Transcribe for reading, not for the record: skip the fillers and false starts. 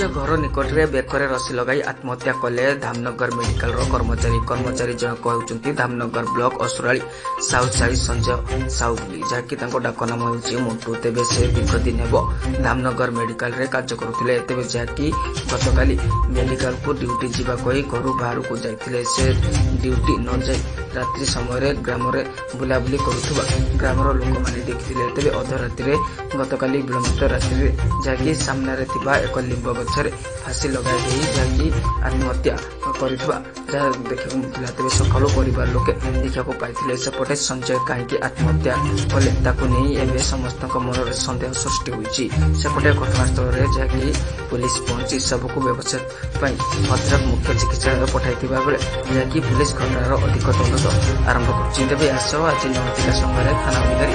ନିଜ ଘର ନିକଟରେ ବେକରେ ରସି ଲଗାଇ ଆତ୍ମହତ୍ୟା କଲେ ଧାମନଗର ମେଡିକାଲର କର୍ମଚାରୀ ଜଣକ ହେଉଛନ୍ତି ଧାମନଗର ବ୍ଲକ ଅସୁରାଳି ସାଉଥ ସାହି ସଞ୍ଜୟ ସାହୁ ବୋଲି, ଯାହାକି ତାଙ୍କ ଡାକ ନାମ ହେଉଛି ମଣ୍ଟୁ। ତେବେ ସେ ଦୀର୍ଘ ଦିନ ହେବ ଧାମନଗର ମେଡିକାଲରେ କାର୍ଯ୍ୟ କରୁଥିଲେ। ତେବେ ଯାହାକି ଗତକାଲି ମେଡିକାଲକୁ ଡ୍ୟୁଟି ଯିବା କହି ଘରୁ ବାହାରକୁ ଯାଇଥିଲେ। ସେ ଡ୍ୟୁଟି ନ ଯାଇ ରାତ୍ରି ସମୟରେ ଗ୍ରାମରେ ବୁଲାବୁଲି କରୁଥିବା ଗ୍ରାମର ଲୋକମାନେ ଦେଖିଥିଲେ। ତେବେ ଅଧରାତିରେ ଗତକାଲି ବିଳମ୍ବିତ ରାତ୍ରିରେ ଯାହାକି ସାମ୍ନାରେ ଥିବା ଏକ ଲିମ୍ବ ଗଛରେ ଫାଶୀ ଲଗାଇ ଦେଇ ଯାହାକି ଆତ୍ମହତ୍ୟା କରିଥିବା ଯାହା ଦେଖିବାକୁ ମିଳିଥିଲା। ତେବେ ସକାଳୁ ପରିବାର ଲୋକେ ଦେଖିବାକୁ ପାଇଥିଲେ। ସେପଟେ ସଞ୍ଜୟ କାହିଁକି ଆତ୍ମହତ୍ୟା କଲେ ତାକୁ ନେଇ ଏବେ ସମସ୍ତଙ୍କ ମନରେ ସନ୍ଦେହ ସୃଷ୍ଟି ହୋଇଛି। ସେପଟେ ଘଟଣାସ୍ଥଳରେ ଯାହାକି ପୁଲିସ ପହଞ୍ଚି ଶବକୁ ବ୍ୟବଚ୍ଛେଦ ପାଇଁ ଭଦ୍ରକ ମୁଖ୍ୟ ଚିକିତ୍ସାଳୟ ପଠାଇଥିବା ବେଳେ ଯାହାକି ପୁଲିସ ଘଟଣାର ଅଧିକ ତଦନ୍ତ ଆରମ୍ଭ କରୁଛି। ତେବେ ଏହା ସହ ଆଜି ନଅଟିକା ସମୟରେ ଥାନା ଅଧିକାରୀ